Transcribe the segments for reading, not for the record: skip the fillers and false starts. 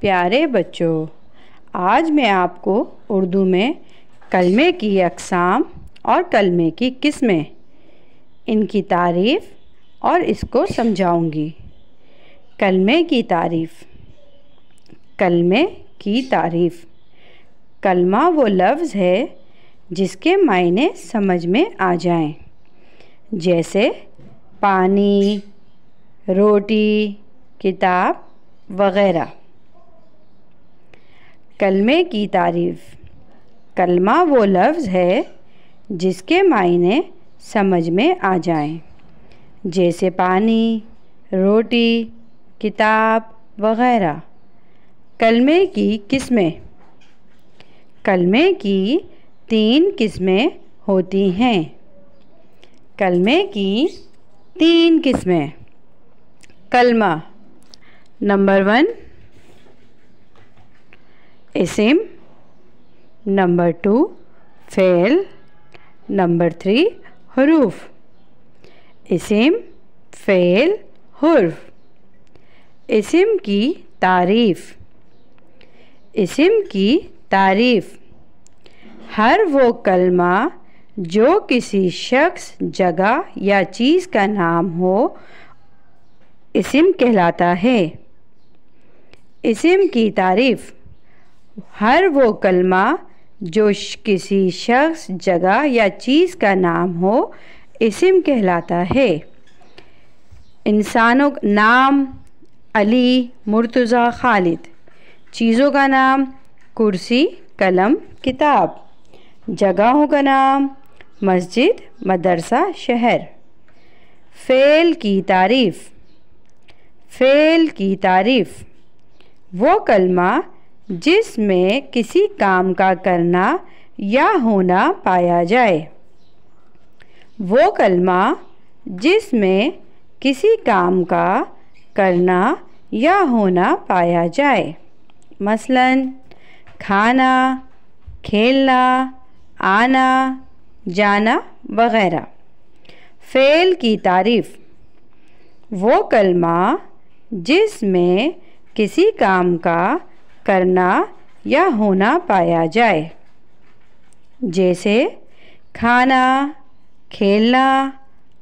प्यारे बच्चों, आज मैं आपको उर्दू में कलमे की अक़साम और कलमे की किस्में, इनकी तारीफ़ और इसको समझाऊंगी। कलमे की तारीफ़। कलमे की तारीफ़। कलमा वो लफ्ज़ है जिसके मायने समझ में आ जाएं, जैसे पानी, रोटी, किताब वग़ैरह। कलमे की तारीफ़। कलमा वो लफ्ज़ है जिसके मायने समझ में आ जाएं, जैसे पानी, रोटी, किताब वग़ैरह। कलमे की किस्में। कलमे की 3 किस्में होती हैं। कलमे की 3 किस्में। कलमा नंबर 1 इस्म, नंबर 2 फ़ेल, नंबर 3 हुरूफ। इस्म, फ़ेल, हुर्फ। इस्म की तारीफ़। इस्म की तारीफ़। हर वो कलमा जो किसी शख्स, जगह या चीज़ का नाम हो, इस्म कहलाता है। इस्म की तारीफ़। हर वो कलमा जो किसी शख्स, जगह या चीज़ का नाम हो, इस्म कहलाता है। इंसानों का नाम अली, मुर्तज़ा, खालिद। चीज़ों का नाम कुर्सी, कलम, किताब। जगहों का नाम मस्जिद, मदरसा, शहर। फ़ेल की तारीफ़। फ़ेल की तारीफ़। वो कलमा जिसमें किसी काम का करना या होना पाया जाए। वो कलमा जिसमें किसी काम का करना या होना पाया जाए, मसलन खाना, खेलना, आना, जाना वग़ैरह। फ़ेल की तारीफ़। वो कलमा जिसमें किसी काम का करना या होना पाया जाए, जैसे खाना, खेलना,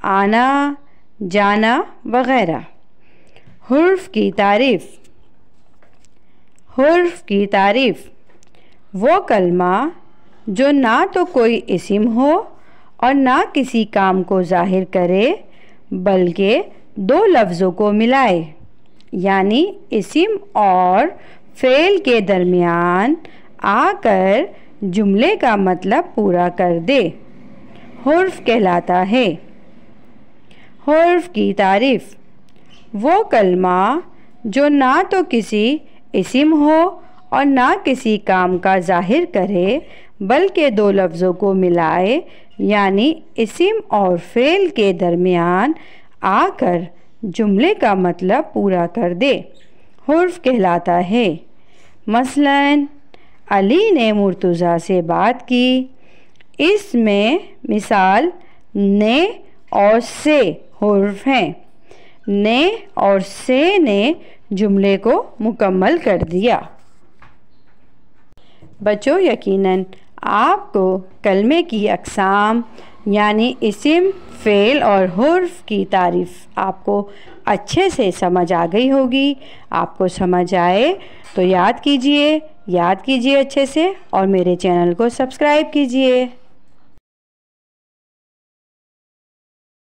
आना, जाना वग़ैरह। हुर्फ की तारीफ़। हुर्फ की तारीफ़। वो कलमा जो ना तो कोई इस्म हो और ना किसी काम को ज़ाहिर करे, बल्कि 2 लफ्ज़ों को मिलाए, यानी इस्म और फ़ेल के दरमियान आकर जुमले का मतलब पूरा कर दे, हुर्फ कहलाता है। हुर्फ की तारीफ़। वो कलमा जो ना तो किसी इस्म हो और ना किसी काम का ज़ाहिर करे, बल्कि 2 लफ्ज़ों को मिलाए, यानी इस्म और फ़ेल के दरमियान आकर जुमले का मतलब पूरा कर दे, हुर्फ कहलाता है। मसलन अली ने मुर्तज़ा से बात की। इसमें मिसाल ने और से हुर्फ हैं। ने और से ने जुमले को मुकम्मल कर दिया। बच्चों, यकीनन आपको कलमे की अक़साम यानी इस्म, फ़ेल और हुर्फ की तारीफ़ आपको अच्छे से समझ आ गई होगी। आपको समझ आए तो याद कीजिए अच्छे से और मेरे चैनल को सब्सक्राइब कीजिए।